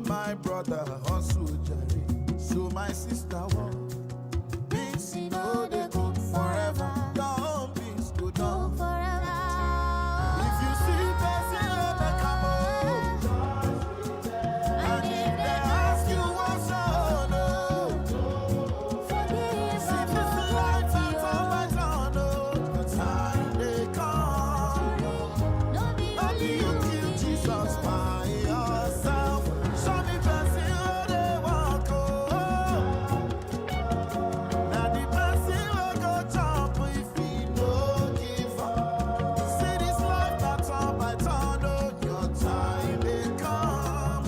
my brother hustle jare. So my sister walk. Peace in all they go forever. Your own peace go down forever. If you see person they come home, and if they ask you what's your no, see this life and turn by turn. The time they come, not you kill Jesus by yourself. Show me person where they walk. Now the person will go jump if he no give up. See this life that turn by turn. Your time they come.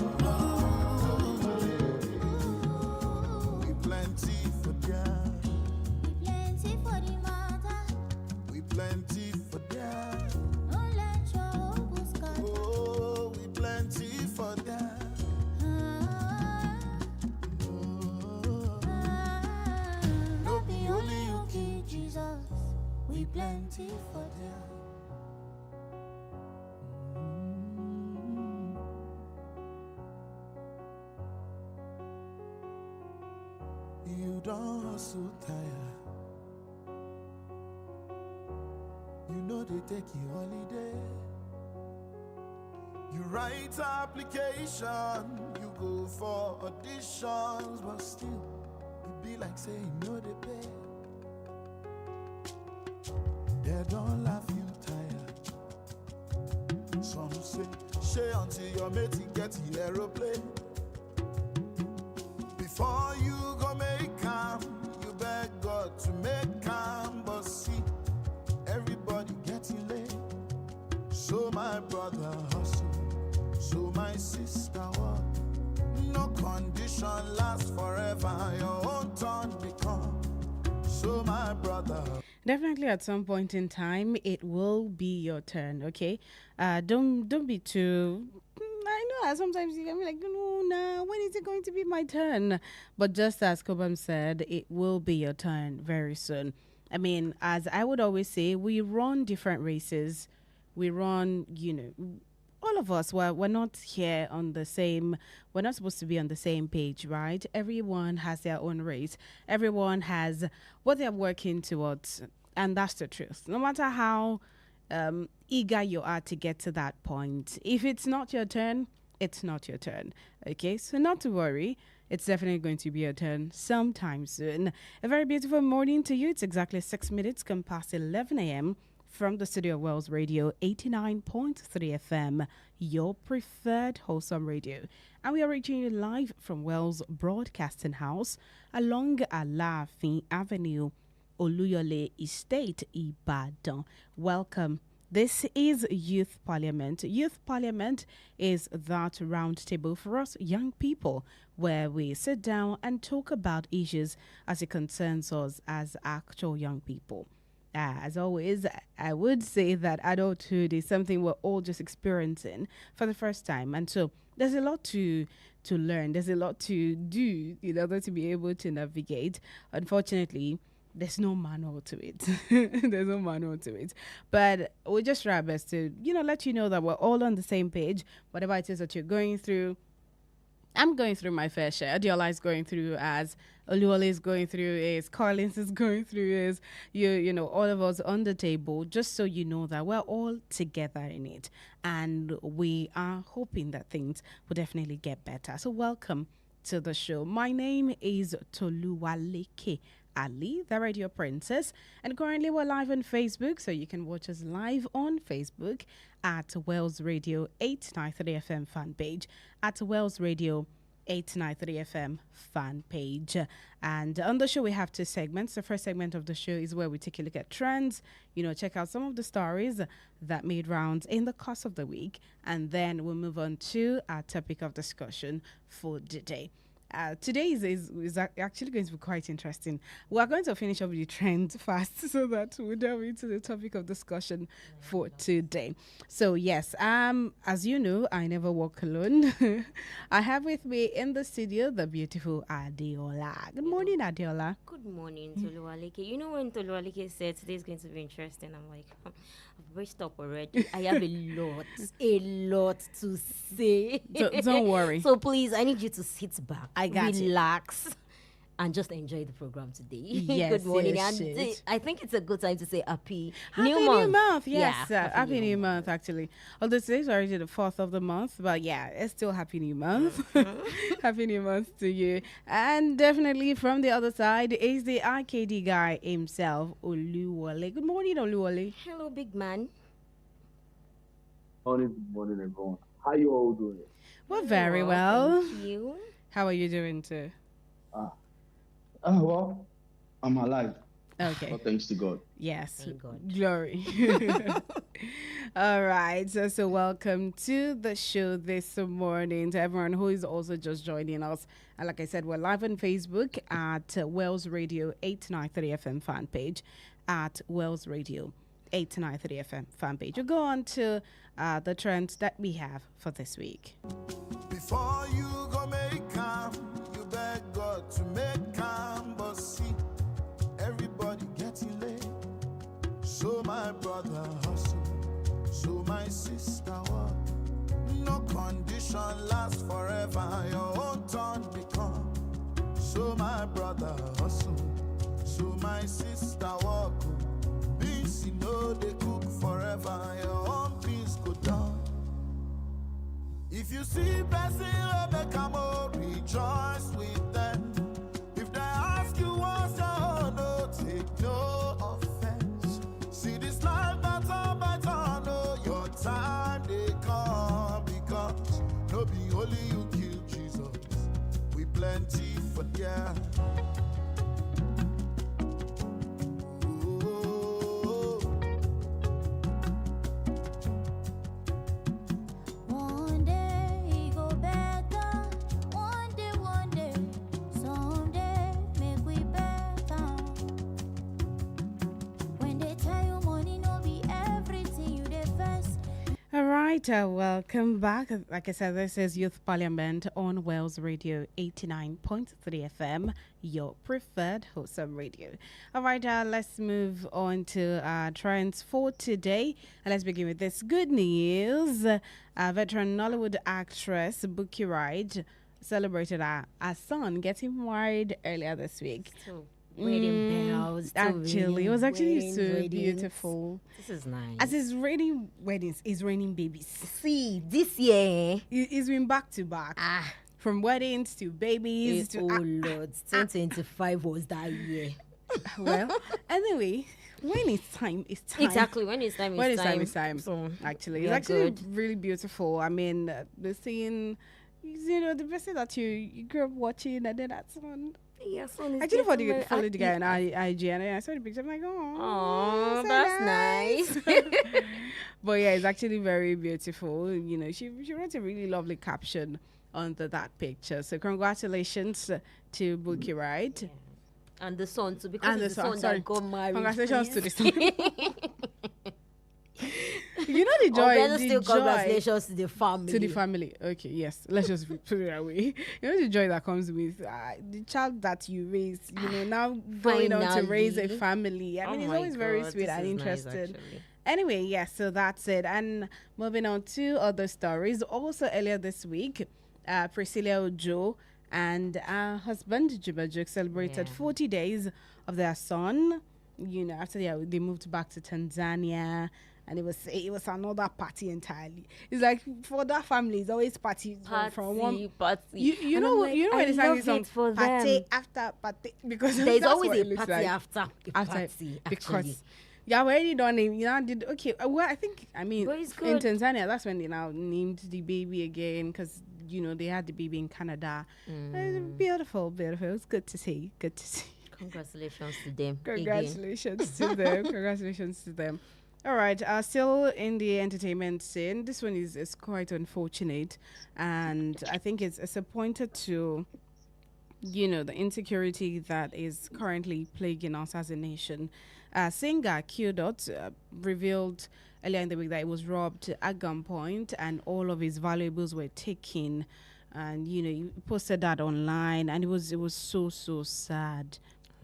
We plenty for them. Plenty for the matter. We plenty for them. Don't let your hope scatter. Oh, we plenty for them. No be only you kill Jesus. We plenty for them. You don't hustle tire. You know they take you holiday. You write application, you go for auditions, but still, it be like saying no they pay. They don't laugh you tired. Some say, share until your mate get the aeroplane. Before you go make calm, you beg God to make calm, but see, everybody getting late. So my brother hustle, so my sister walk. No condition lasts forever, your own turn become. So my brother. Definitely at some point in time, it will be your turn, okay? Don't be too... I know that sometimes you can be like, no, nah, when is it going to be my turn? But just as Kobam said, it will be your turn very soon. I mean, as I would always say, we run different races. We run, all of us, we're not here on the same, we're not supposed to be on the same page, right? Everyone has their own race. Everyone has what they're working towards. And that's the truth. No matter how eager you are to get to that point, if it's not your turn, it's not your turn. Okay, so not to worry. It's definitely going to be your turn sometime soon. A very beautiful morning to you. It's exactly 6 minutes come past 11 a.m. from the studio of Wells Radio 89.3 FM, your preferred wholesome radio. And we are reaching you live from Wells Broadcasting House along Alaafin Avenue, Oluyole Estate, Ibadan. Welcome. This is Youth Parliament. Youth Parliament is that round table for us young people where we sit down and talk about issues as it concerns us as actual young people. As always, I would say that adulthood is something we're all just experiencing for the first time. And so there's a lot to learn. There's a lot to do in order to be able to navigate. Unfortunately, there's no manual to it. There's no manual to it. But we'll just try our best to, let you know that we're all on the same page. Whatever it is that you're going through, I'm going through my fair share. Adiola is going through, as Oluwole is going through, as Carlins is going through, as all of us on the table, just so you know that we're all together in it. And we are hoping that things will definitely get better. So welcome to the show. My name is Toluwaleke Ali, the Radio Princess, and currently we're live on Facebook, so you can watch us live on Facebook at Wells Radio 893 FM fan page, at Wells Radio 893 FM fan page. And on the show we have two segments. The first segment of the show is where we take a look at trends, check out some of the stories that made rounds in the course of the week, and then we'll move on to our topic of discussion for the day. Today is actually going to be quite interesting. We are going to finish up with the trend fast so that we delve into the topic of discussion for today. So yes, as you know, I never walk alone. I have with me in the studio the beautiful Adeola. Good morning, Adeola. Good morning, Toluwaleke. You know when Toluwaleke said today is going to be interesting, I'm like, I've braced up already. I have a lot to say. Don't worry. So please, I need you to sit back, I got you. relax, and just enjoy the program today. Yes, Good morning. yes, And yes. I think it's a good time to say happy New month. Yes, Yeah, happy new month, actually. Although today's already the 4th of the month, but yeah, it's still happy new month. Happy new month to you. And definitely from the other side is the IKD guy himself, Oluwole. Good morning, Oluwole. Hello, big man. Good morning, everyone. How you all doing? We're very well. Thank you. How are you doing too? Well, I'm alive. Okay. Well, thanks to God. Yes. Thank God. Glory. All right. So welcome to the show this morning to everyone who is also just joining us. And like I said, we're live on Facebook at Wells Radio 893 FM fan page, at Wells Radio 893 FM fan page. You go on to the trends that we have for this week. Before you go make calm, you beg God to make calm. But see, everybody getting late. So my brother hustle, so my sister work. No condition lasts forever, your own turn become. So my brother hustle, so my sister work. Beans, you know they cook forever, your own beans go down. If you see person make a more, rejoice with them. If they ask you what's your no, take no offense. See this life better, know your time they come. Because no be only you kill Jesus, we plenty for yeah. One day it go better. One day, someday make we better. When they tell you money no be everything, you dey vex. All right, welcome back. Like I said, this is Youth Parliament on Wells Radio 89.3 FM, your preferred wholesome radio. All right, let's move on to trends for today. And let's begin with this good news. Veteran Nollywood actress Buki Wright celebrated her son getting married earlier this week. So, wedding bells. Actually, it was actually so beautiful. This is nice. As it's raining weddings, it's raining babies. See, this year. It's been back to back. From weddings to babies to Lord, 2025 was that year. well, anyway, when it's time, it's time. Exactly, when it's time, When it's it's time, it's time. So, Actually, we it's are actually good. really beautiful. I mean, the scene, the person that you grew up watching, and then that's one. yeah, son is Actually, getting followed the guy on married. IG, and I saw the picture. I'm like, oh, Oh, so that's nice. But yeah, it's actually very beautiful. She wrote a really lovely caption under that picture. So congratulations to Buki Wright. And the son too, because And it's the the son, son sorry. that got married. Congratulations to the son. the joy. Or better The still, joy congratulations to the family. to the family. Okay, yes. Let's just put it away. The joy that comes with the child that you raise. Now going on to raise a Finally. family. I mean, Oh it's my always very God, sweet this and is nice, interesting. actually. Anyway, yes. So that's it. And moving on to other stories. Also earlier this week, Priscilla Ojo and her husband Jubajuk celebrated Yeah. 40 days of their son. After they moved back to Tanzania, and it was another party entirely. It's like for that family, it's always party from one. Party. You And know I'm like, you know when I they sang love this song it for party them. after party because There's that's always what it a looks party like. after a After- party, actually. because yeah, we already done it. Did okay. Well, I mean, But it's in good. Tanzania, that's when they now named the baby again because they had the baby in Canada. Beautiful. It was good to see. Congratulations to them. Again. Congratulations to them. Congratulations to them. All right. Still in the entertainment scene, this one is quite unfortunate, and I think it's a pointer to the insecurity that is currently plaguing us as a nation. Singer Q Dot revealed earlier in the week that he was robbed at gunpoint and all of his valuables were taken. And he posted that online, and it was so sad,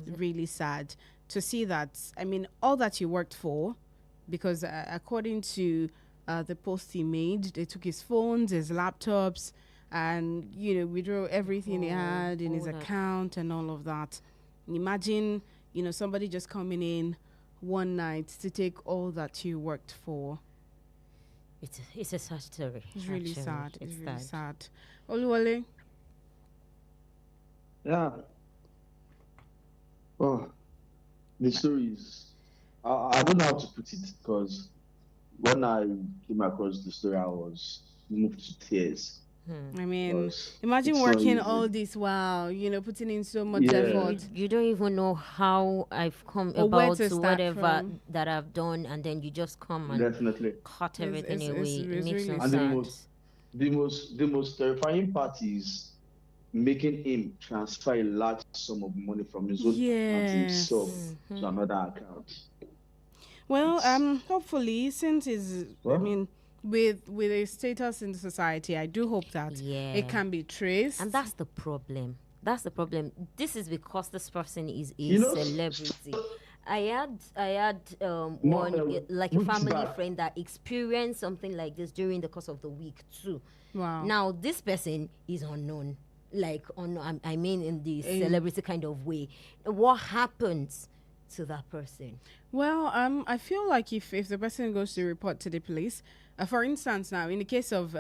really sad to see that. I mean, all that he worked for, because according to the post he made, they took his phones, his laptops, and withdrew everything he had in his account and all of that. Imagine somebody just coming in one night to take all that you worked for. It's a sad story. It's really actually. sad. It's really sad. sad. Oluwale? Yeah. Oh, the story is. I don't know how to put it because when I came across the story, I was moved to tears. I mean, Because imagine it's not working easy. all this while, putting in so much Yeah. effort. You don't even know how I've come Or where about to to start whatever from. that I've done, and then you just come and Definitely. cut It's- everything it's- away. it's- It it's makes really no And sense. the most terrifying part is making him transfer a large sum of money from his own account himself Yes. to another account. Well, It's- hopefully, since I Well- mean, with a status in the society, I do hope that Yeah. it can be traced. And that's the problem. That's the problem. This is because this person is a You know, celebrity. I had No, one like a weeks family back. friend that experienced something like this during the course of the week too. Wow. Now this person is unknown, like unknown. I mean, in the celebrity kind of way. What happens to that person? Well, I feel like if the person goes to report to the police, for instance, now in the case of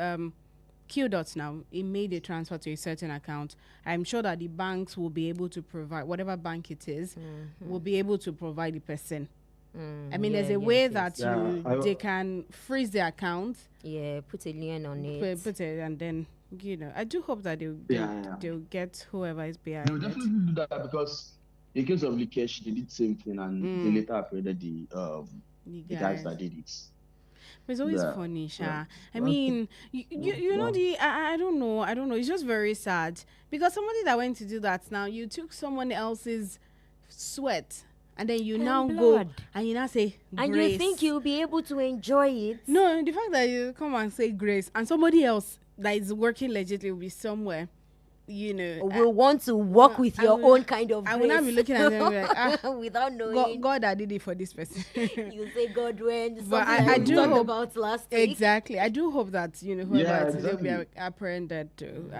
Q Dots, now he made a transfer to a certain account. I'm sure that the banks will be able to provide whatever bank it is, will be able to provide the person. I mean, there's a way that Yeah, they can freeze the account, Yeah, put a lien on it. put it, and then I do hope that they'll get whoever is They will behind it. definitely do that because in case of leakage, they did the same thing and they later apprehended the guys that did it. But it's always Yeah, funny, Sha. yeah. I mean, you know I don't know. It's just very sad because somebody that went to do that now, you took someone else's sweat and then you And now blood. go and you now say And grace. you think you'll be able to enjoy it? No, the fact that you come and say grace and somebody else that is working legitimately will be somewhere, Will want to work with I your will- own kind of I will not be grace. looking at them like, without knowing. God that did it for this person. You say God when something But that I we do talked hope- about last week. Exactly. I do hope that whoever Yeah, it is, they'll be exactly. apprehended too.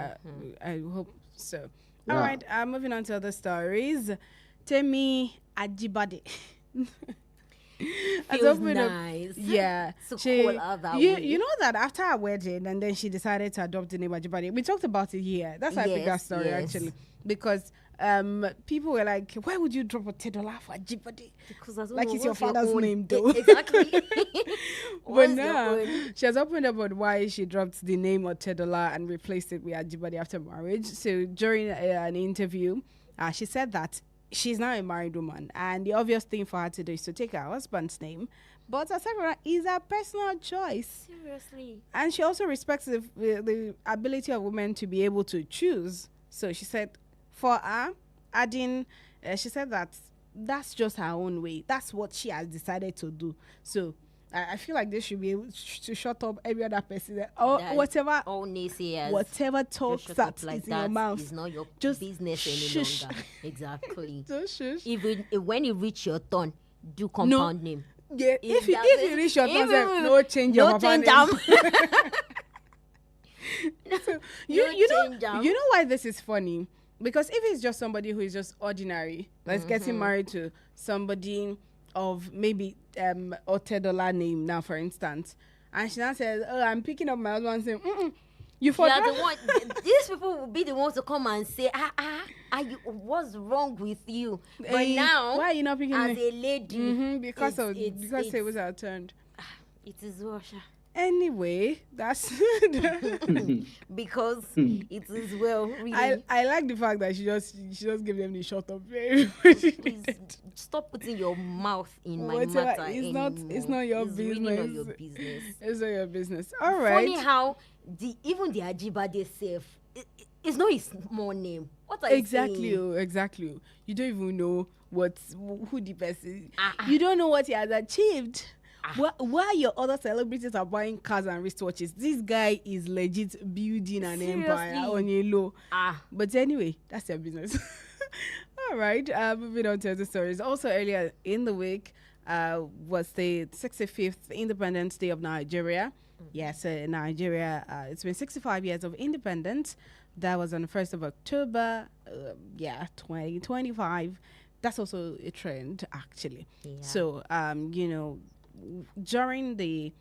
I hope so. Yeah. All right. Moving on to other stories. Temi Ajibade. Has Feels opened up- nice. Yeah, To call her that way. you know that after her wedding, and then she decided to adopt the name Ajibade. We talked about it here. That's why I picked that Yes, story yes. actually because people were like, "Why would you drop a $10 for Ajibade?" Because I don't Like know, it's your what's father's own- name, though. Exactly. But What's your now own? she has opened up on why she dropped the name Otedola and replaced it with Ajibade after marriage. So during an interview, she said that she's now a married woman, and the obvious thing for her to do is to take her husband's name. But aside from that, is her personal choice, Seriously. and she also respects the ability of women to be able to choose. So she said, for her, adding, she said that that's just her own way. That's what she has decided to do. So I feel like they should be able to shut up every other person. Or That whatever All naysayers. whatever just talks shut that up like is in your that mouth. is not your Just business any shush. longer. Exactly. Just shush. Even when you reach your turn, do compound name. Yeah, if you doesn't- reach your if turn, you- no change your no papa change name. am. you know change am. you know why this is funny, because if it's just somebody who is just ordinary, like getting married to somebody of maybe Otedola name now, for instance, and she now says, "Oh, I'm picking up my husband," saying, "Mm-mm, you You forgot." are the one. These people will be the ones to come and say, what's wrong with you? But Eh, now, why are you not picking as me? a lady, Because it's- it was our turn. it is Russia. Anyway, that's Because it is well. Really. I like the fact that she just gave them the short of Please stop putting your mouth in my Whatever, matter it's anymore. not your It's really not business. your business. It's not your business. All right. Funny how even the Ajibade self, it's not his small name. What are you Exactly, saying? exactly. You don't even know who the person. Ah. You don't know what he has achieved. Why your other celebrities are buying cars and wristwatches? This guy is legit building an empire Seriously? on a low. Ah. But anyway, that's their business. All right, moving on to other stories. Also, earlier in the week was the 65th Independence Day of Nigeria. Yes, Nigeria, it's been 65 years of independence. That was on the 1st of October, 2025. That's also a trend, actually. Yeah. So, during the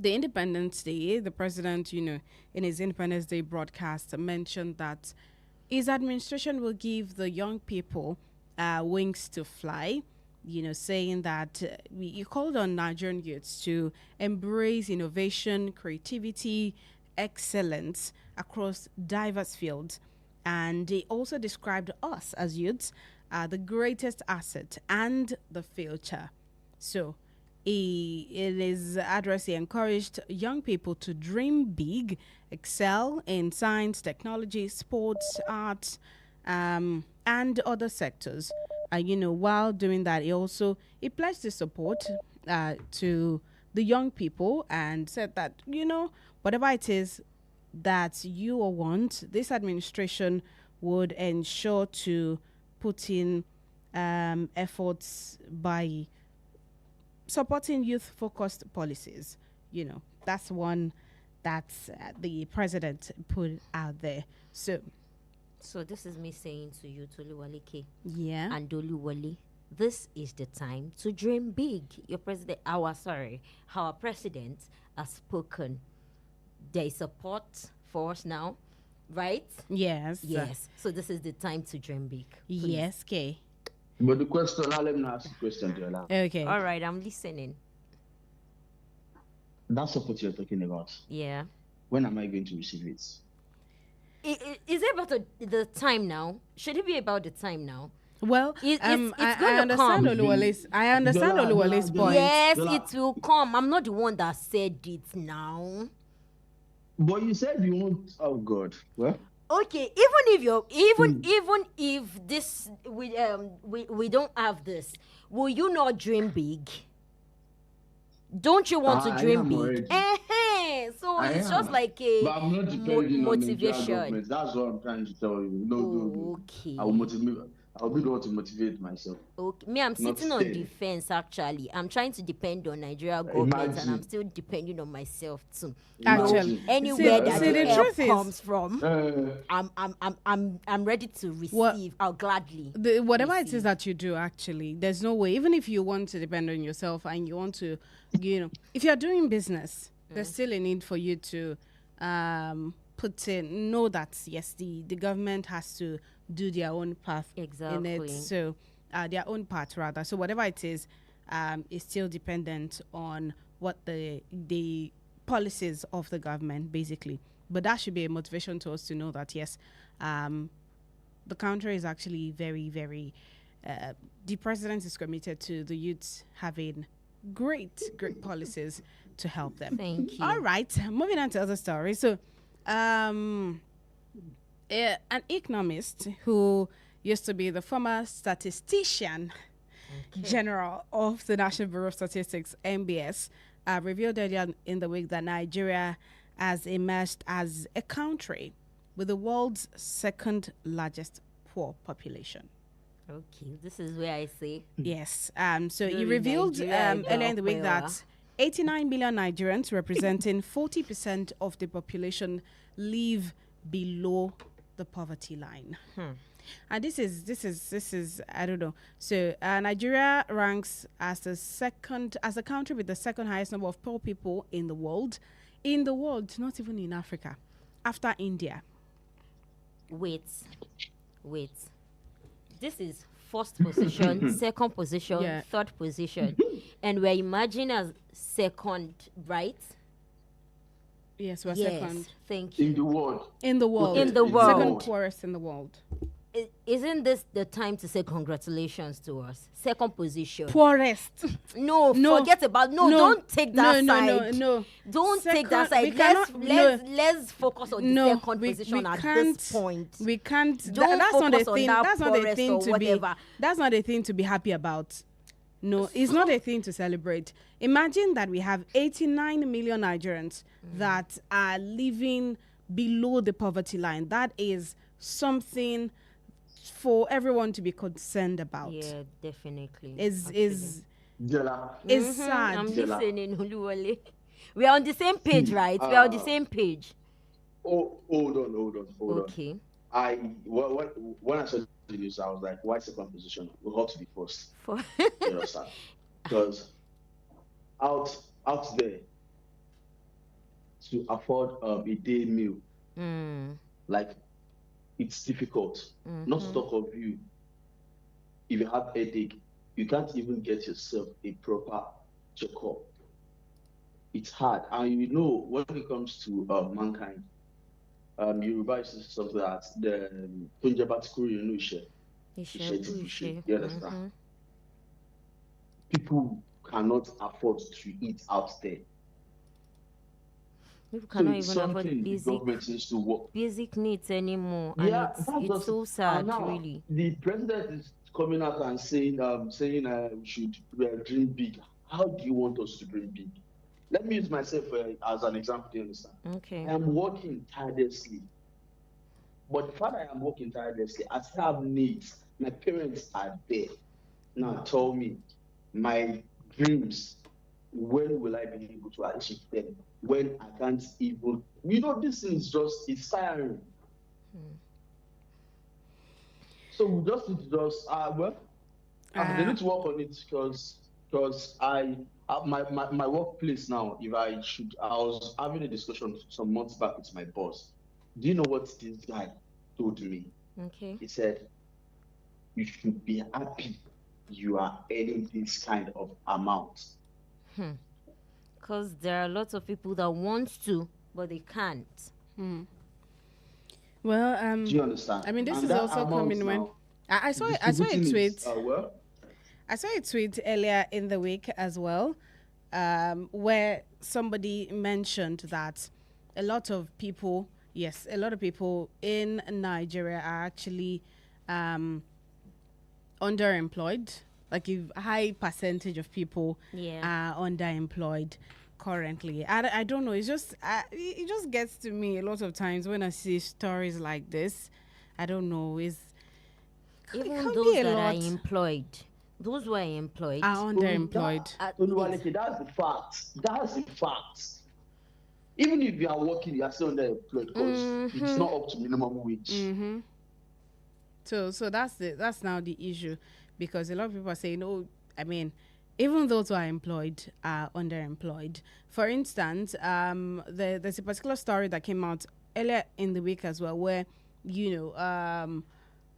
Independence Day, the president, in his Independence Day broadcast, mentioned that his administration will give the young people wings to fly. Saying that he called on Nigerian youths to embrace innovation, creativity, excellence across diverse fields. And he also described us as youths the greatest asset and the future. So, in his address, he encouraged young people to dream big, excel in science, technology, sports, arts, and other sectors. While doing that, he pledged his support to the young people and said that whatever it is that you all want, this administration would ensure to put in efforts by supporting youth-focused policies. That's one that the president put out there. So this is me saying to you, Toluwaleke Yeah. and Doluwale, this is the time to dream big. Our president has spoken. There is support for us now, right? Yes. Yes. So this is the time to dream big. Please. Yes, Kay. But the question, now let me ask the question, Jola. Okay. All right, I'm listening. That support you're talking about, Yeah. when am I going to receive it? Is it about the time now? Should it be about the time now? Well, It's I gonna understand come. Oluwale's point. Yes, Dola. it will come. I'm not the one that said it now. But you said you want, oh God. Well, Okay, even if this we don't have this, will you not dream big? Don't you want to I dream am big? already. So I it's am. just like a But I'm not depending on the motivation. government. That's what I'm trying to tell you. No. Okay. I will motivate. I'll be the one to motivate myself. Okay, me, I'm Not sitting on stay. the fence actually. I'm trying to depend on Nigeria government, and Imagine. I'm still depending on myself too. Actually, Anywhere that see, the the help truth is- comes from, Uh, I'm ready to receive. What- I'll gladly. Whatever it is receive. that you do, actually, there's no way. Even if you want to depend on yourself and you want to, if you're doing business, there's still a need for you to know that yes, the government has to do their own path in Exactly. it. So their own part rather. So whatever it is still dependent on what the policies of the government basically. But that should be a motivation to us to know that yes, the country is actually very, very. The president is committed to the youths having great policies to help them. Thank you. All right, moving on to other stories. So, an economist who used to be the former statistician general of the National Bureau of Statistics, NBS, revealed earlier in the week that Nigeria has emerged as a country with the world's second largest poor population. Okay, this is where I say Yes. So he Glory revealed Nigeria, earlier in the week Nigeria. that 89 million Nigerians, representing 40% of the population, live below the poverty line. And this is I don't know. So Nigeria ranks as a country with the second highest number of poor people in the world. In the world, not even in Africa, after India. wait. This is first position, second position, Yeah. third position, and we're imagining as second, right? Yes, we're Yes. second Thank you. in the world. in the world. In the Second world. poorest in the world. isn't this the time to say congratulations to us? Second position. Poorest. No, forget about don't take that side. No. Don't take that Second- we side. cannot- Let's focus on the second position at this point. We can't. Don't That's not focus a on thing. that That's not a poorest thing or to whatever. be. That's not a thing to be happy about. No, it's not a thing to celebrate. Imagine that we have 89 million Nigerians that are living below the poverty line. That is something for everyone to be concerned about. Yeah, definitely. Is Jella, it's sad. I'm Jella. listening, Oluwole. We are on the same page, right? We are on the same page. hold on. Okay. When I saw the news, I was like, why second position? We ought to be first. For You understand? Because out there to afford a day meal, like it's difficult. Not to talk of you. If you have headache, you can't even get yourself a proper checkup. It's hard, and you know when it comes to mankind, Yoruba used to say something that the Punjabatikuri you understand? People cannot afford to eat out there. People cannot it's even afford something the government needs to work. basic needs anymore. And it's so sad, and now, really. The president is coming out and saying we should dream big. How do you want us to dream big? Let me use myself as an example. Do you understand? Okay. I am working tirelessly. But the fact I am working tirelessly, I still have needs. My parents are there. Now tell me, my dreams, when will I be able to achieve them? When I can't even, this thing is it's tiring. So we just need to they need to work on it because my workplace now, I was having a discussion some months back with my boss. Do you know what this guy told me? Okay. He said, you should be happy you are earning this kind of amount. Because there are lots of people that want to, but they can't. Well, Do you understand? I mean, this And is that also amount coming when now, I saw a distributing tweet. it, well, I saw a tweet earlier in the week as well, where somebody mentioned that a lot of people in Nigeria are actually underemployed. Like a high percentage of people are underemployed currently. I don't know. It's just it just gets to me a lot of times when I see stories like this. I don't know. Even can those be a that are lot. employed, those who are employed, Are underemployed. Oluwaleke, that's the fact. That's the fact. Even if you are working, you are still underemployed because it's not up to minimum wage. So that's now the issue, because a lot of people are saying, oh, I mean, even those who are employed are underemployed. For instance, there's a particular story that came out earlier in the week as well, where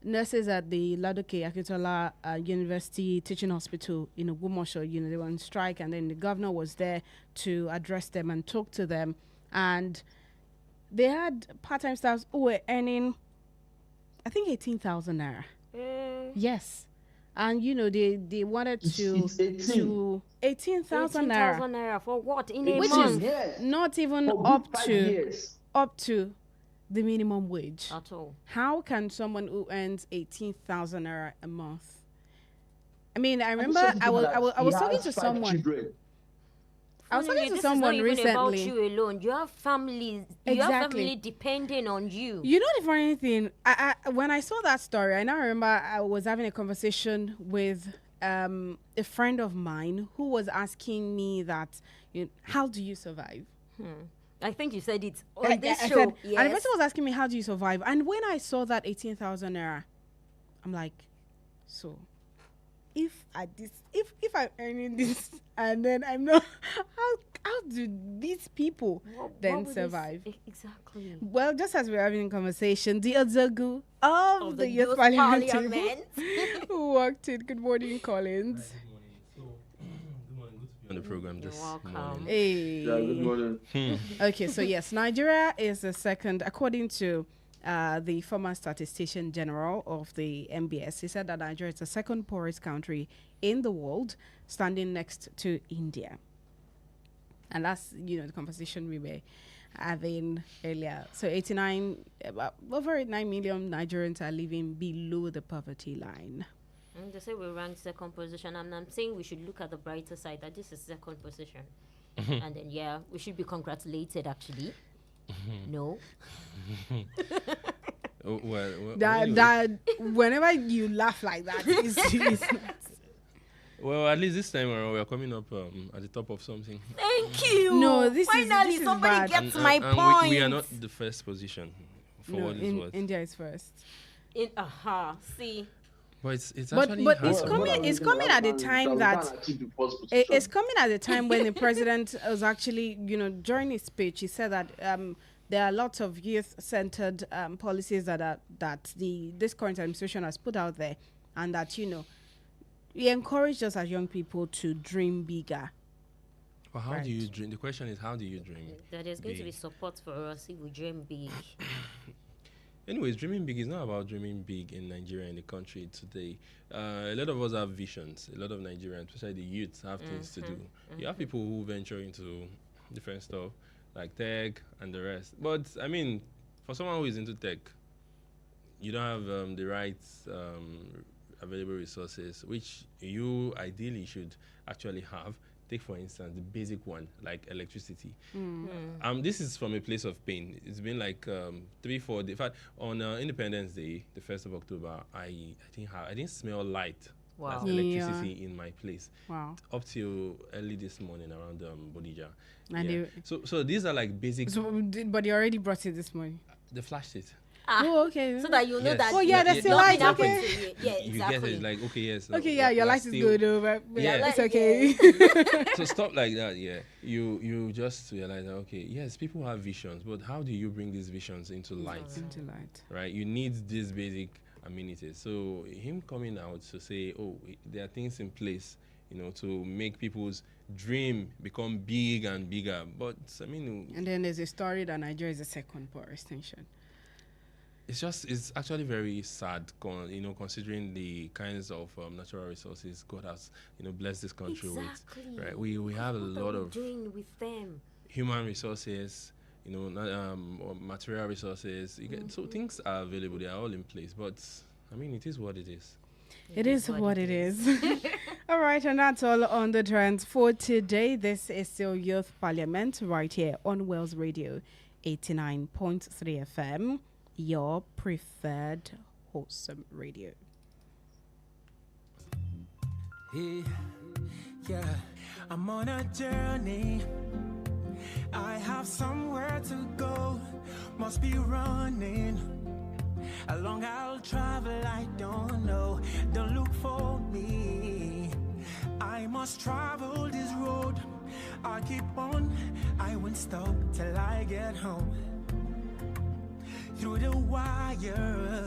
nurses at the Ladoke Akintola University Teaching Hospital in Ogumosho, they were on strike, and then the governor was there to address them and talk to them, and they had part-time staffs who were earning, I think, 18,000 naira. Yes. And they wanted It's 18. 18,000 naira, 18,000 naira for what in a which month? is not even For up good 5 to years. the minimum wage. At all. How can someone who earns 18,000 naira a month? I mean, I remember Some I people was that talking he to has 5 someone. children. I was talking to This someone is not even about recently. you alone. You have families. You have Exactly. family depending on you. You know the funny thing? I when I saw that story, I now remember I was having a conversation with a friend of mine who was asking me that, how do you survive? I think you said it I- on this I show. said- Yes. And the person was asking me, how do you survive? And when I saw that 18,000 naira, I'm like, so if I'm earning this and then I'm not, how do these people then What would survive? Exactly. Well, just as we're having a conversation, the Ozogu of the Youth Youth Parliament team Parliament. who walked in. Good morning, Collins. Good morning. Good to be on the program this welcome. morning. Hey. Yeah, good morning. Okay, so yes, Nigeria is the second, according to the former statistician general of the MBS, he said that Nigeria is the second poorest country in the world, standing next to India. And that's, the conversation we were having earlier. So over 89 million Nigerians are living below the poverty line. And they say we rank second position, and I'm saying we should look at the brighter side, that this is second position. And then, we should be congratulated, actually. No. That whenever you laugh like that, it's Well, at least this time around, we are coming up at the top of something. Thank you. No, Finally, is somebody bad. gets my point. We are not the first position for what is what. India is first. See. But it's But actually it's hard. coming. It's coming at the time that it's coming at the time when the president was actually, during his speech, he said that there are lots of youth-centered policies that this current administration has put out there, and that he encouraged us as young people to dream bigger. But how do you dream? The question is, how do you dream? That there's going to be support for us if we dream big. Anyways, dreaming big is not about dreaming big in Nigeria, in the country today. A lot of us have visions. A lot of Nigerians, especially the youth, have things to do. You have people who venture into different stuff, like tech and the rest. But, I mean, for someone who is into tech, you don't have the right available resources, which you ideally should actually have. Take, for instance, the basic one, like electricity. This is from a place of pain. It's been like 3-4 days. In fact, on Independence Day, the 1st of October, I didn't smell light. Wow. That's electricity in my place. Wow. Up till early this morning around Bodija. And so these are like basic. But you already brought it this morning. They flashed it. Oh, okay. So that you know Yes. that. Oh, yeah, that's the light. nothing Okay. happened to you. Yeah, You exactly. get it, like, okay, yes. Okay, yeah, your light is good, but Yeah. it's okay. So stuff like that, yeah. You just realize that, okay, yes, people have visions, but how do you bring these visions into light? Into light. Right? You need these basic amenities. So him coming out to say, oh, there are things in place, to make people's dream become big and bigger. But I mean, And then there's a story that Nigeria is the second poorest nation. it's actually very sad, considering the kinds of natural resources God has, blessed this country Exactly. with. Right? We have a What lot are we of doing with them? human resources, or material resources. So things are available; they are all in place. But I mean, it is what it is. It is what it is. All right, and that's all on the trends for today. This is still Youth Parliament right here on Wells Radio 89.3 FM, your preferred wholesome radio. Yeah, I'm on a journey. I have somewhere to go. Must be running. How long I'll travel, I don't know. Don't look for me. I must travel this road. I keep on. I won't stop till I get home. Through the wire,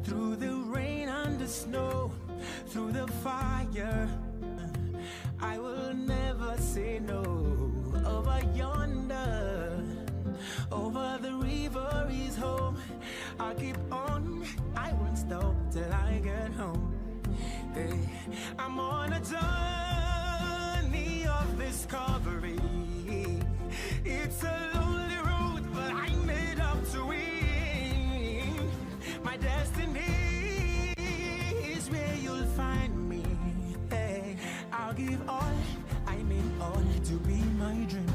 through the rain and the snow, through the fire, I will never say no. Over yonder, over the river is home. I'll keep on, I won't stop till I get home. Hey, I'm on a journey of discovery. It's a lonely road, but I made up to win. My destiny is where you'll find me. Hey, I'll give all, I mean all, to be my dream.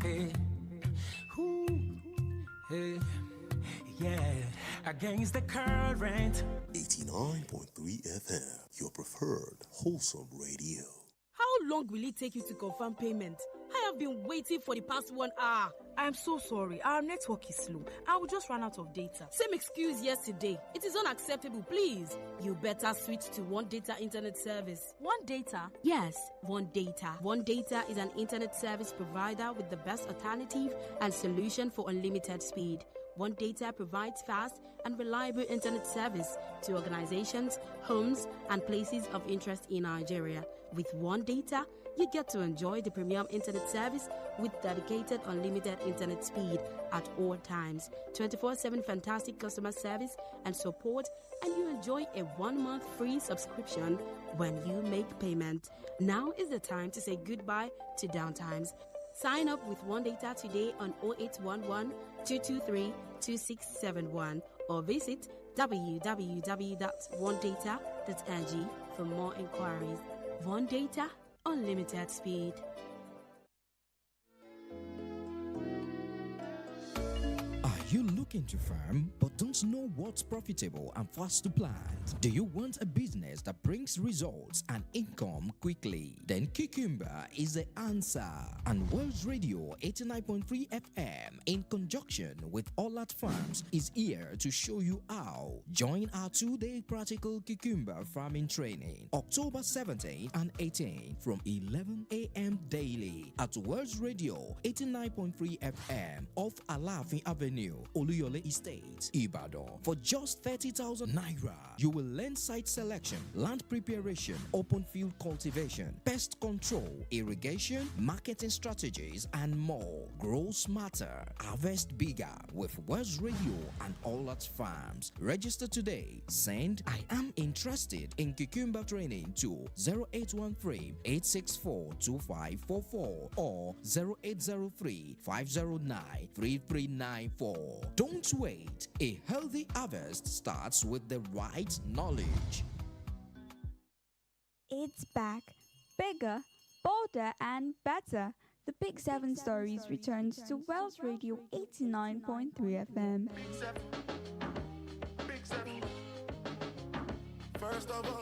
Hey, ooh, hey, yeah, against the current. 89.3 FM, your preferred wholesome radio. How long will it take you to confirm payment? I have been waiting for the past 1 hour. I'm so sorry. Our network is slow. I will just run out of data. Same excuse yesterday. It is unacceptable, please. You better switch to One Data Internet Service. One Data? Yes, One Data. One Data is an internet service provider with the best alternative and solution for unlimited speed. One Data provides fast and reliable internet service to organizations, homes, and places of interest in Nigeria. With One Data, you get to enjoy the premium internet service with dedicated unlimited internet speed at all times, 24/7 fantastic customer service and support, and you enjoy a 1-month free subscription when you make payment. Now is the time to say goodbye to downtimes. Sign up with One Data today on 0811 223 2671 or visit www.onedata.ng for more inquiries. One Data, unlimited speed. Are you looking to farm but don't know what's profitable and fast to plant? Do you want a business that brings results and income quickly? Then Cucumber is the answer. And World Radio 89.3 FM, in conjunction with Olat Farms, is here to show you how. Join our 2-day practical cucumber farming training, October 17 and 18 from 11 a.m. daily at World Radio 89.3 FM off Alafin Avenue, Oluyole Estate, Ibadan. For just 30,000 naira, you will learn site selection, land preparation, open field cultivation, pest control, irrigation, marketing strategies, and more. Grow smarter, harvest bigger with West Radio and All At Farms. Register today. Send "I am interested in cucumber training" to 0813 864 2544 or 0803 509 3394. Don't wait. A healthy harvest starts with the right knowledge. It's back, bigger, bolder, and better. The Big 7 Stories returns to Wells Radio 89.3 FM.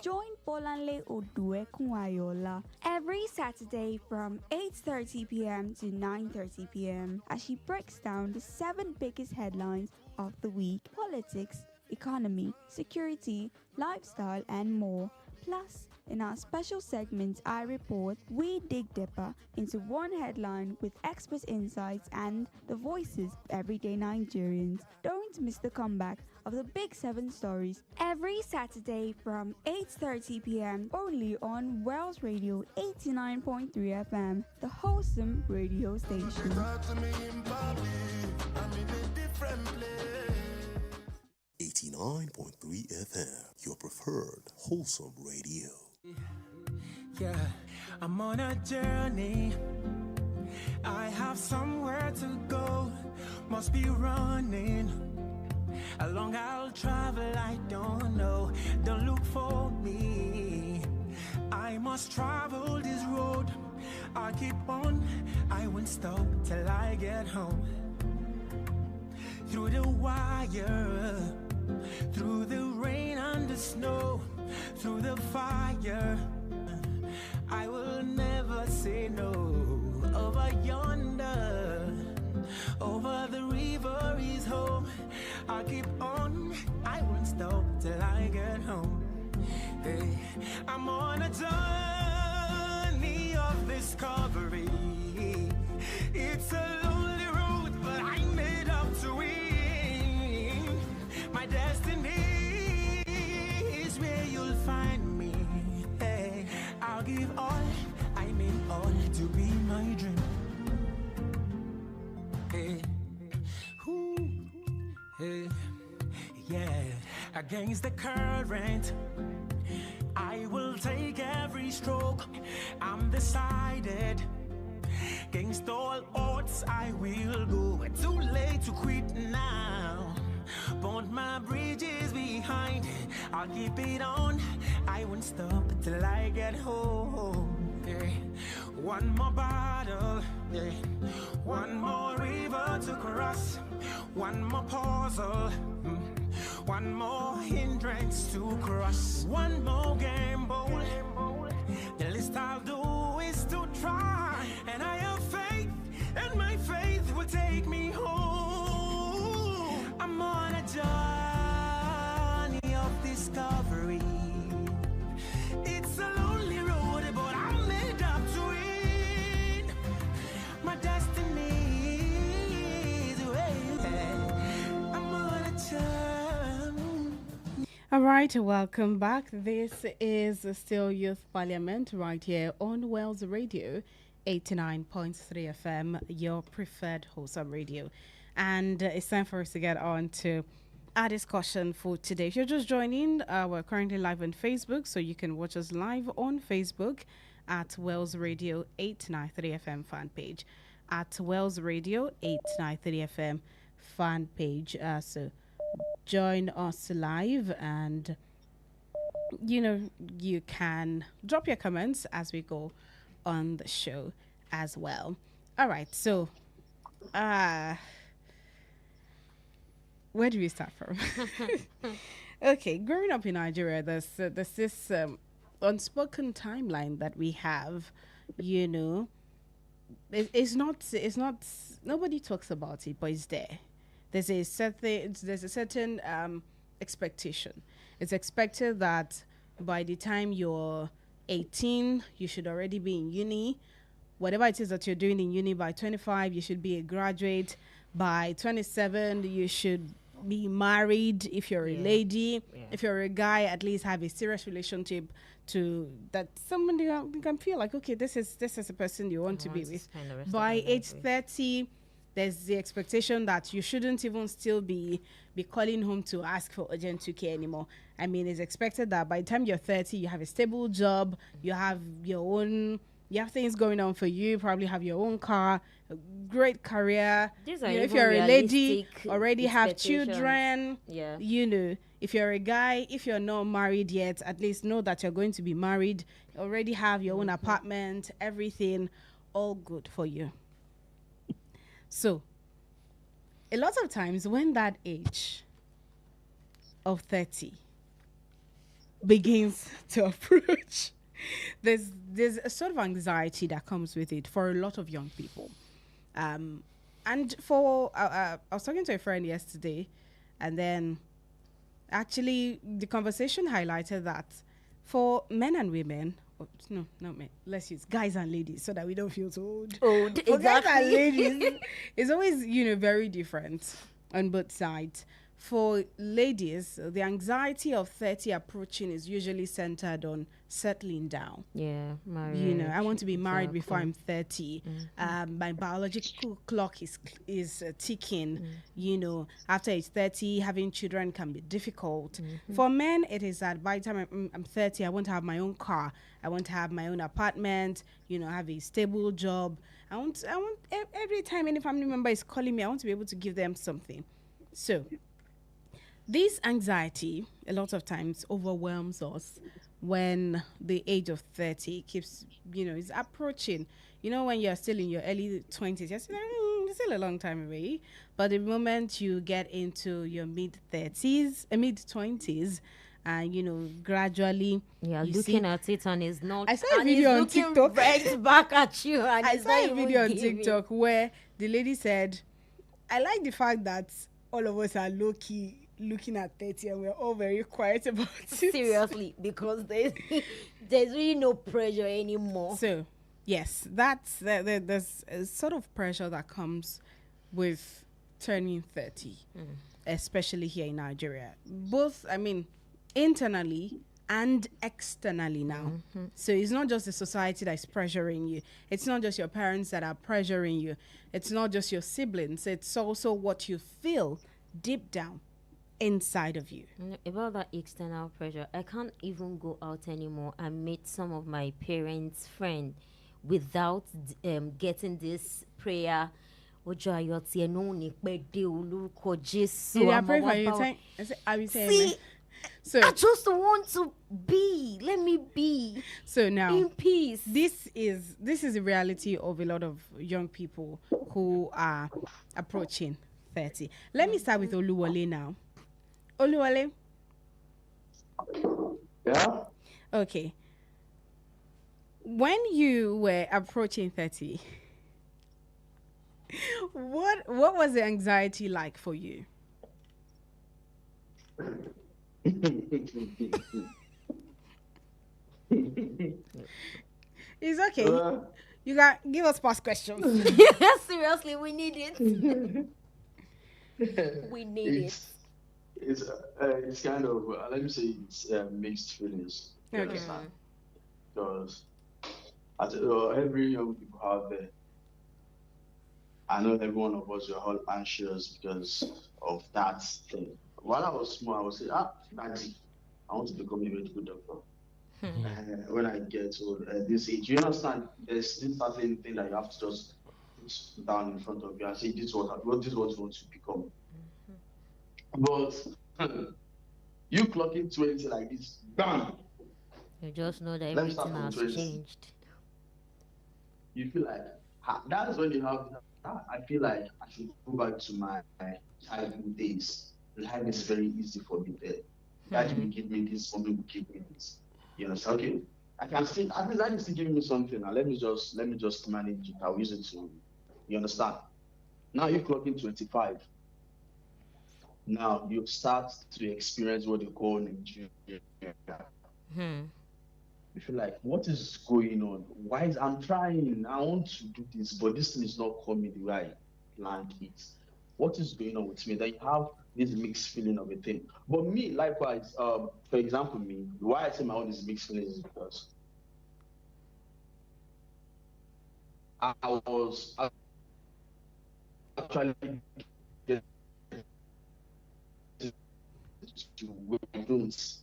Join Bolanle Oduekun Ayola every Saturday from 8:30 p.m. to 9:30 p.m. as she breaks down the 7 biggest headlines of the week: politics, economy, security, lifestyle, and more. Plus, in our special segment, I Report, we dig deeper into one headline with expert insights and the voices of everyday Nigerians. Don't miss the comeback of the Big 7 Stories every Saturday from 8:30 p.m. only on Wells Radio 89.3 FM, the wholesome radio station. 89.3 FM, your preferred wholesome radio. Yeah, I'm on a journey. I have somewhere to go. Must be running. How long I'll travel, I don't know. Don't look for me. I must travel this road. I keep on. I won't stop till I get home. Through the wire, through the rain and the snow, through the fire, I will never say no. Over yonder, over the river is home. I'll keep on, I won't stop till I get home. Hey, I'm on a journey of discovery. It's a lonely road, but I made up to win. My destiny is where you'll find me. Hey, I'll give all, I mean all, to be my dream. Hey, ooh, hey, yeah. Against the current, I will take every stroke. I'm decided. Against all odds, I will go. Too late to quit now. Burnt my bridges behind. I'll keep it on. I won't stop till I get home. Yeah. One more battle, yeah. One more river to cross. One more puzzle, one more hindrance to cross. One more gamble. The least I'll do is to try. And I have faith, and my faith will take me home. I'm on a journey of discovery. It's a lonely road, but I'm made up to win. My destiny is where I'm on a journey. All right, welcome back. This is still Youth Parliament right here on Wells Radio 89.3 FM, your preferred wholesome radio. And it's time for us to get on to our discussion for today. If you're just joining, we're currently live on Facebook, so you can watch us live on Facebook at Wells Radio 893 FM fan page. At Wells Radio 893 FM fan page. So join us live, and you can drop your comments as we go on the show as well. All right, so where do we start from? Okay, growing up in Nigeria, there's this unspoken timeline that we have. It's not nobody talks about it, but it's there. There's a certain expectation. It's expected that by the time you're 18, you should already be in uni. Whatever it is that you're doing in uni, by 25, you should be a graduate. By 27, you should be married if you're a lady. Yeah. If you're a guy, at least have a serious relationship to that somebody you can feel like, okay, this is a person you want to be with. By age 30, there's the expectation that you shouldn't even still be calling home to ask for urgent 2K anymore. I mean, it's expected that by the time you're 30, you have a stable job, you have things going on for you, probably have your own car, a great career. If you're a lady, already have children. Yeah. If you're a guy, if you're not married yet, at least know that you're going to be married, already have your own apartment, everything, all good for you. So, a lot of times when that age of 30 begins to approach, there's a sort of anxiety that comes with it for a lot of young people. And for I was talking to a friend yesterday, and then actually the conversation highlighted that for men and women, no, not men, let's use guys and ladies so that we don't feel so old. For guys and ladies, it's always very different on both sides. For ladies, the anxiety of 30 approaching is usually centered on settling down. Yeah, marriage. I want to be married before I'm 30. My biological clock is ticking. After age 30, having children can be difficult. For men, it is that by the time I'm 30, I want to have my own car. I want to have my own apartment. Have a stable job. I want every time any family member is calling me, I want to be able to give them something. So this anxiety, a lot of times, overwhelms us when the age of 30 keeps, is approaching. When you're still in your early 20s, you're still a long time away. But the moment you get into your mid-30s, mid-20s, gradually... Yeah, looking at it and it's not... I saw a video on TikTok. Right back at you. And I saw a video on TikTok where the lady said, I like the fact that all of us are low-key looking at 30 and we're all very quiet about it. Seriously, because there's really no pressure anymore. So, yes, there's a sort of pressure that comes with turning 30, especially here in Nigeria. Both, internally and externally now. So it's not just the society that is pressuring you. It's not just your parents that are pressuring you. It's not just your siblings. It's also what you feel deep down inside of you. About that external pressure, I can't even go out anymore and meet some of my parents' friends without getting this prayer. See, I just want to be. Let me be. So now, in peace. This is the reality of a lot of young people who are approaching 30. Let me start with Oluwole now. Oluwole? Yeah? Okay. When you were approaching 30, what was the anxiety like for you? It's okay. You can give us past questions. Seriously, we need it. We need it. It's kind of let me say it's mixed feelings. You Okay. understand? Because every young people out there, I know every one of us are all anxious because of that thing. While I was small, I would say, daddy, I want to become a medical doctor. When I get to this age, you understand, there's this certain thing that you have to just put down in front of you and say, this is what you want to become. But you clocking 20 like this, bam! You just know that Let me start everything from has 20. changed. You feel like that is when you have. I feel like I should go back to my childhood days. Life is very easy for me there. Daddy will give me this, mommy will give me this. You know, so okay. I can still at least daddy still giving me something. Now let me just manage it. I'll use it to you understand. Now you clock in 25. Now you start to experience what they call Nigeria. You feel like, what is going on? Why is I'm trying? I want to do this, but this thing is not coming the way I planned it. What is going on with me? That you have this mixed feeling of a thing. But me, likewise, for example, me, why I say my own is mixed feelings is because I was actually getting to where I don't.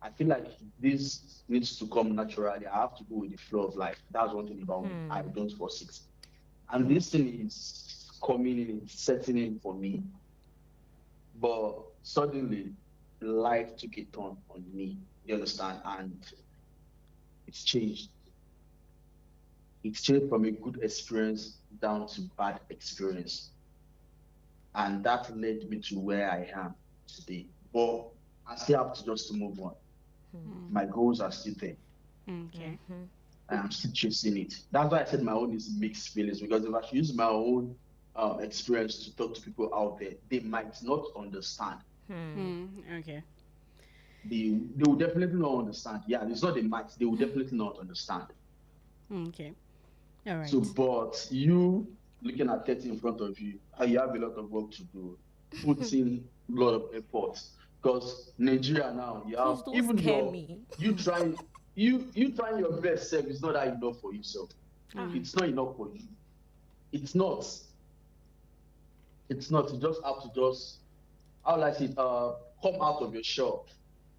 I feel like this needs to come naturally. I have to go with the flow of life. That's one thing about me. I don't force it. And this thing is coming in, it's setting in for me. But suddenly, life took a turn on me. You understand? And it's changed. It's changed from a good experience down to bad experience. And that led me to where I am today. But I still have to just move on. My goals are still there. Okay. I am still chasing it. That's why I said my own is mixed feelings, because if I should use my own experience to talk to people out there, they might not understand. Okay. They will definitely not understand. Yeah, it's not they might, they will definitely not understand. Okay. All right. So, but you looking at 30 in front of you, you have a lot of work to do, put in a lot of effort. Because Nigeria now, you have don't even scare your me. you trying your best self is not that enough for yourself. It's not enough for you. It's not. It's not. You just have to just, how will I say it, come out of your shell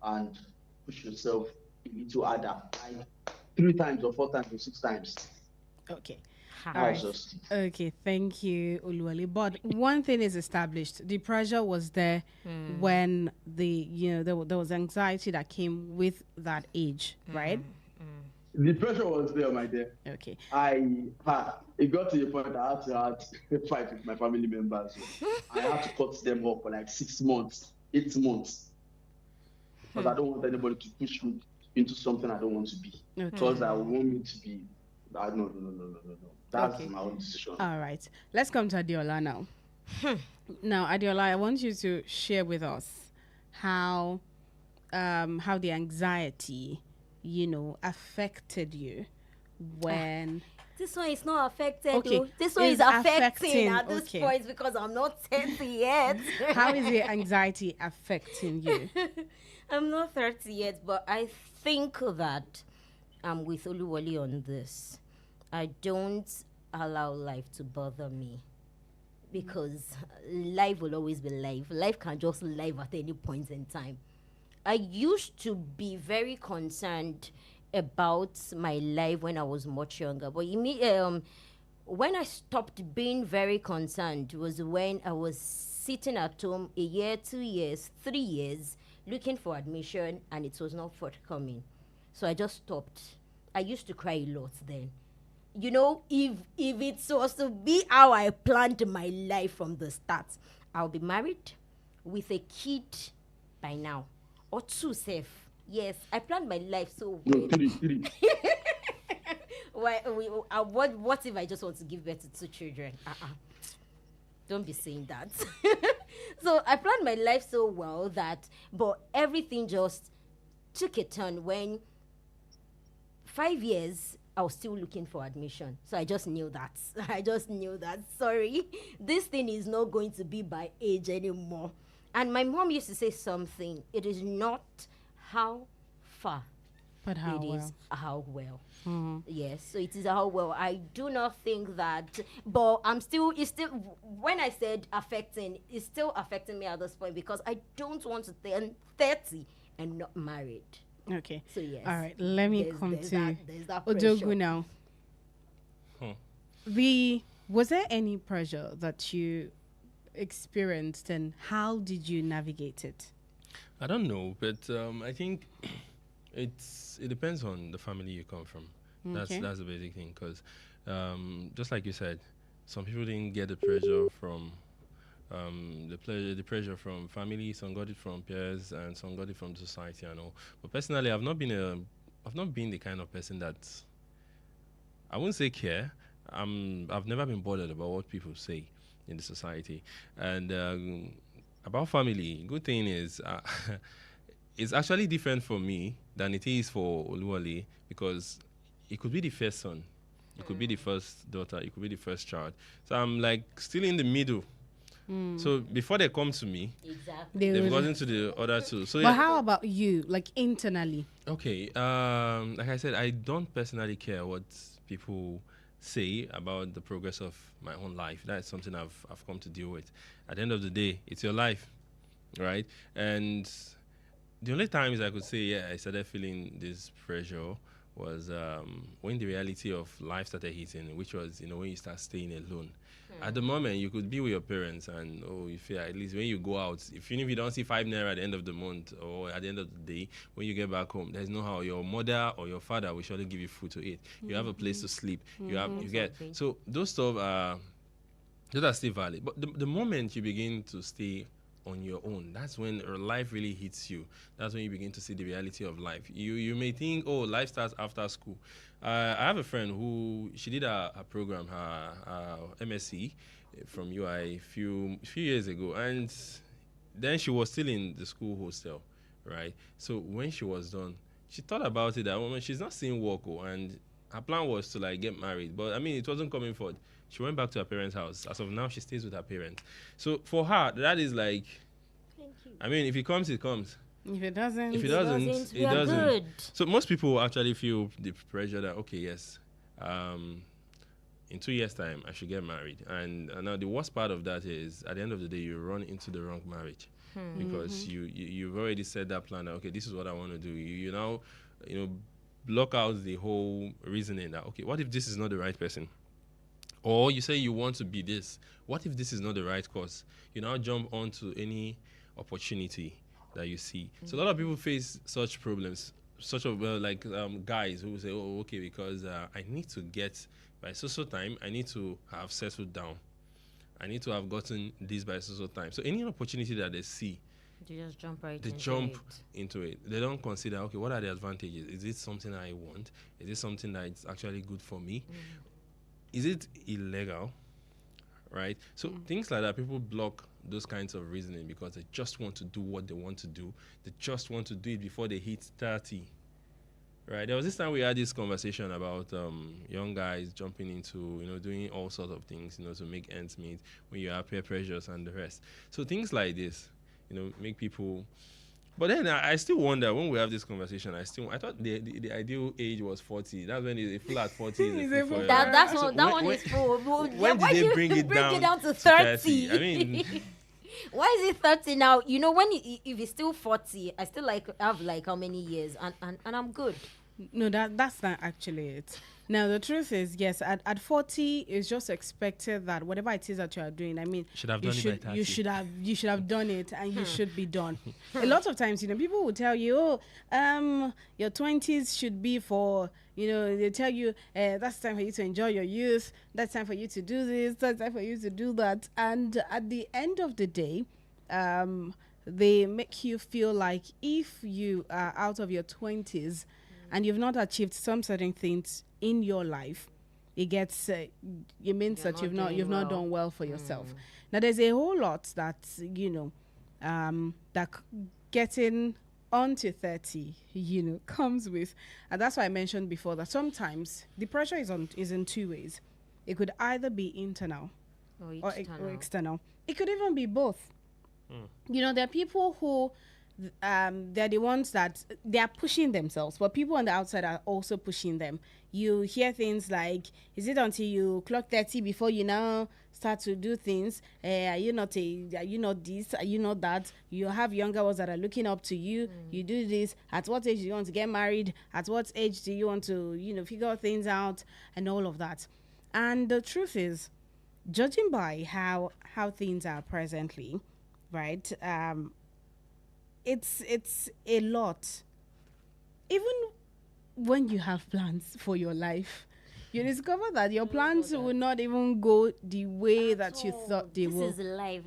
and push yourself into harder. Like 3 times or 4 times or 6 times. Okay. That's just it. Okay, thank you, Uluwale. But one thing is established: the pressure was there when there was anxiety that came with that age, right? The pressure was there, my dear. Okay. It got to the point I had to have a fight with my family members. I had to cut them off for like 6 months, 8 months, because I don't want anybody to push me into something I don't want to be. Because I want me to be. No. That's my own decision. All right. Let's come to Adeola now. Now, Adeola, I want you to share with us how the anxiety, affected you when. This one is not affected. Okay. Though. This one is affecting at this point because I'm not 30 yet. How is the anxiety affecting you? I'm not 30 yet, but I think that I'm with Oluwole on this. I don't allow life to bother me because life will always be life. Life can just live at any point in time. I used to be very concerned about my life when I was much younger, but when I stopped being very concerned was when I was sitting at home a year, 2 years, 3 years, looking for admission, and it was not forthcoming. So I just stopped. I used to cry a lot then. If it was to be how I planned my life from the start, I'll be married with a kid by now. Or 2 safe. Yes, I planned my life so well. No, 3. What if I just want to give birth to 2 children? Don't be saying that. So I planned my life so well but everything just took a turn when 5 years I was still looking for admission. So I just knew that. Sorry, this thing is not going to be by age anymore. And my mom used to say something. It is not how far, But how it well? is how well. Yes, so it is how well. I do not think that, but it's still, when I said affecting, it's still affecting me at this point because I don't want to turn 30 and not married. Okay. So yes. All right. Let me come there's to there's that Ojogu pressure. now. Was there any pressure that you experienced, and how did you navigate it? I don't know, but I think it depends on the family you come from. Okay. That's the basic thing, because just like you said, some people didn't get the pressure from the pressure from family, some got it from peers, and some got it from society and all. But personally, I've not been the kind of person that, I wouldn't say care. I've never been bothered about what people say in the society. And about family, good thing is it's actually different for me than it is for Oluwale, because it could be the first son, it could be the first daughter, it could be the first child. So I'm like still in the middle. So before they come to me, Exactly. they've gotten to the other two. So But how about you, like internally? okay, like I said, I don't personally care what people say about the progress of my own life. That's something I've come to deal with. At the end of the day, it's your life, right? And the only times I could say, yeah, I started feeling this pressure was when the reality of life started hitting, which was, when you start staying alone. At the moment, you could be with your parents, and you feel at least when you go out, even if you don't see 5 naira at the end of the month or at the end of the day, when you get back home, there's no how your mother or your father will surely give you food to eat. You have a place to sleep. You get so those stuff those are still valid. But the moment you begin to stay on your own, that's when life really hits you. That's when you begin to see the reality of life. You may think, oh, life starts after school. I have a friend who, she did a program, her MSc from UI few years ago, and then she was still in the school hostel, right? So when she was done, she thought about it that woman, she's not seeing work, and her plan was to like get married, but I mean it wasn't coming forward. She went back to her parents' house. As of now, she stays with her parents. So for her, that is like, Thank you. I mean, if it comes, it comes. If it doesn't, If it doesn't, we it are doesn't. good. So most people actually feel the pressure that, okay, yes, in 2 years' time, I should get married. And now the worst part of that is, at the end of the day, you run into the wrong marriage. Because you've already said that plan that, okay, this is what I want to do. You now, block out the whole reasoning that, okay, what if this is not the right person? Or you say you want to be this. What if this is not the right course? You now jump onto any opportunity that you see. So a lot of people face such problems, such of guys who say, oh, okay, because I need to get by so time, I need to have settled down. I need to have gotten this by so time. So any opportunity that they see, They just jump right they into jump it. into it. They don't consider, okay, what are the advantages? Is it something I want? Is it something that is actually good for me? Is it illegal? Right? So things like that, people block those kinds of reasoning because they just want to do what they want to do. They just want to do it before they hit 30. Right? There was this time we had this conversation about young guys jumping into, doing all sorts of things, to make ends meet when you have peer pressures and the rest. So things like this, make people. But then I still wonder, when we have this conversation, I thought the ideal age was 40. That's when it's a full at 40 is a full forever. That's So one. That when- one is full. when Why did they you bring it down to 30? I mean, Why is it 30 now? If it's still 40, I still have how many years, and I'm good. no, that's not actually it. Now the truth is, yes, at 40, it's just expected that whatever it is that you are doing, I mean, Should have done it by 30. you should have done it, and you should be done. A lot of times, people will tell you, oh, your 20s should be for, they tell you that's time for you to enjoy your youth, that's time for you to do this, that's time for you to do that, and at the end of the day, they make you feel like if you are out of your 20s and you've not achieved some certain things in your life, it gets it means that you've not done well for yourself. Now there's a whole lot that getting onto 30 comes with, and that's why I mentioned before that sometimes the pressure is in two ways. It could either be internal Or or external. It could even be both. You know, there are people who they're the ones that they are pushing themselves, but people on the outside are also pushing them. You hear things like, is it until you clock 30 before you now start to do things? Are you not this? Are you not that? You have younger ones that are looking up to you. You do this. At what age do you want to get married? At what age do you want to, figure things out and all of that? And the truth is, judging by how things are presently, right? It's a lot. Even when you have plans for your life, you discover that your plans will not even go the way that you thought they would. This is life.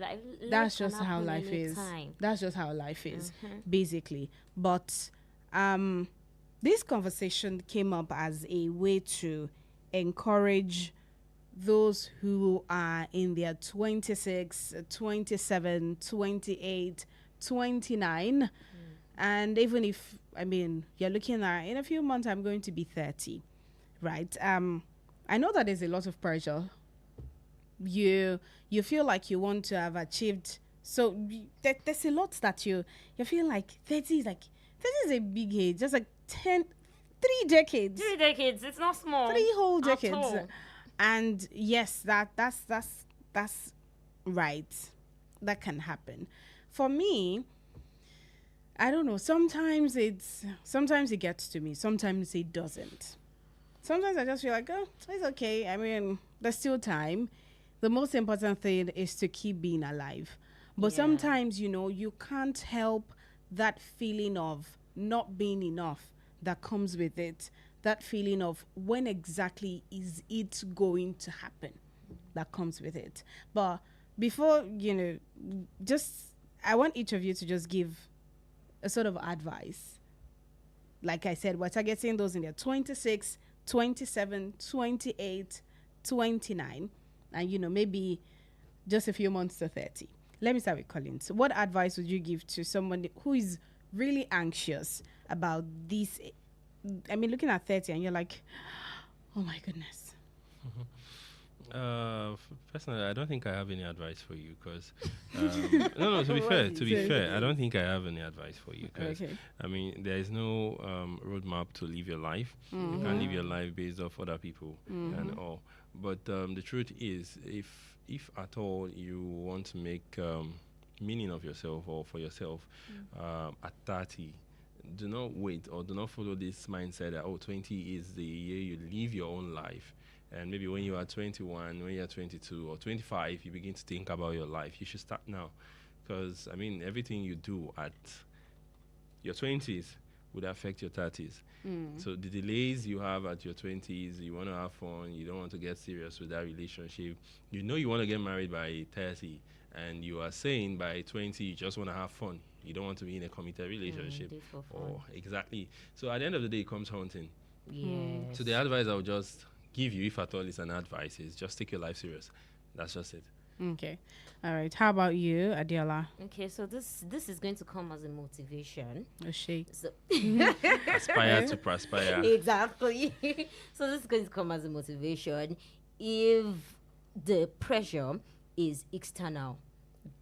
That's just how life is. That's just how life is, basically. But this conversation came up as a way to encourage those who are in their 26, 27, 28, 29. And even if, you're looking at, in a few months, I'm going to be 30, right? I know that there's a lot of pressure. You feel like you want to have achieved. So there's a lot that you feel like 30 is a big age. Just like 3 decades. 3 decades. It's not small. 3 whole decades. And yes, that's right. That can happen. For me, I don't know. Sometimes it gets to me. Sometimes it doesn't. Sometimes I just feel like, oh, it's okay. There's still time. The most important thing is to keep being alive. But sometimes, you can't help that feeling of not being enough that comes with it. That feeling of when exactly is it going to happen that comes with it. But before, I want each of you to just give a sort of advice. Like I said, we're targeting those in their 26, 27, 28, 29, and, maybe just a few months to 30. Let me start with Collins. What advice would you give to someone who is really anxious about this? Looking at 30 and you're like, oh my goodness. Personally, I don't think I have any advice for you because, to be fair, I don't think I have any advice for you because, there is no roadmap to live your life. You can't live your life based off other people and all. But the truth is, if at all you want to make meaning of yourself or for yourself at 30, do not wait or do not follow this mindset that 20 is the year you live your own life, and maybe when you are 21, when you are 22 or 25 you begin to think about your life. You should start now, because everything you do at your 20s would affect your 30s. So the delays you have at your 20s, you want to have fun, you don't want to get serious with that relationship, you want to get married by 30, and you are saying by 20 you just want to have fun. You don't want to be in a committed relationship. Exactly. So at the end of the day, it comes haunting. Yes. So the advice I would just give you, if at all it's an advice, is just take your life serious. That's just it. Okay. All right. How about you, Adelere? Okay, so this is going to come as a motivation. So aspire to perspire. Exactly. So this is going to come as a motivation. If the pressure is external,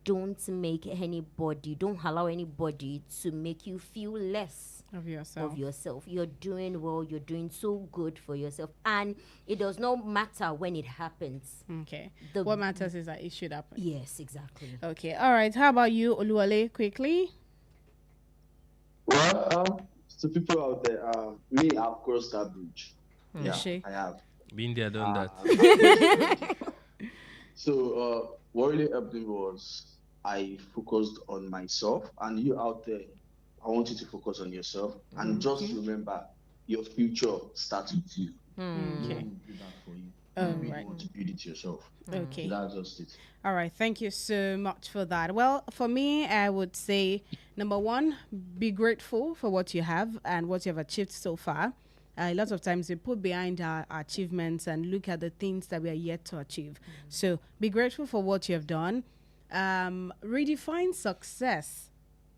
don't allow anybody to make you feel less of yourself. You're doing well, you're doing so good for yourself, and it does not matter when it happens. Okay. What matters is that it should happen. Yes, exactly. Okay. All right. How about you, Oluwale, quickly? Well, to people out there, me, I've crossed that bridge. Yeah, I have. Been there, done that. So, what really helped me was I focused on myself, and you out there, I want you to focus on yourself and just remember your future starts with you. Okay. Do that for you. You really want to build it yourself. Okay. That's just it. All right. Thank you so much for that. Well, for me, I would say, number one, be grateful for what you have and what you have achieved so far. A lot of times we put behind our achievements and look at the things that we are yet to achieve. So be grateful for what you have done. Redefine success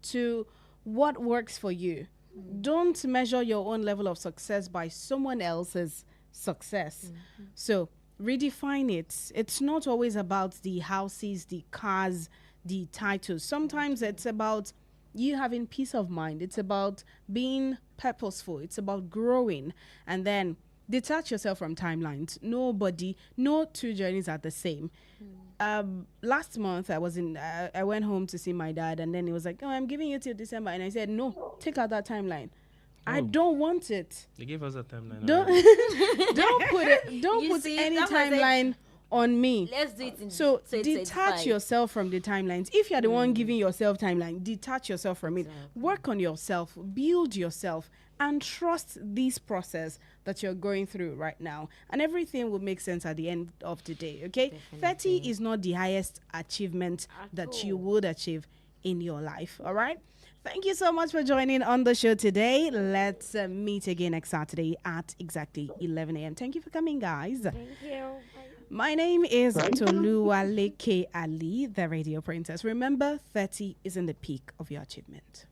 to what works for you. Don't measure your own level of success by someone else's success. So redefine it. It's not always about the houses, the cars, the titles. Sometimes it's about you having peace of mind. It's about being purposeful. It's about growing. And then detach yourself from timelines. No two journeys are the same. Last month I went home to see my dad, and then he was like, "Oh, I'm giving you till December," and I said, "No, take out that timeline. I don't want it. They gave us a timeline. Don't don't put any timeline on me." Let's do it in So 2025. detach yourself from the timelines. If you're the one giving yourself timeline, detach yourself from it. Work on yourself, build yourself, and trust this process that you're going through right now. And everything will make sense at the end of the day, okay? 30 is not the highest achievement that you would achieve in your life, all right? Thank you so much for joining on the show today. Let's meet again next Saturday at exactly 11 a.m. Thank you for coming, guys. Thank you. My name is Toluwaleke Ali, the radio princess. Remember, 30 isn't the peak of your achievement.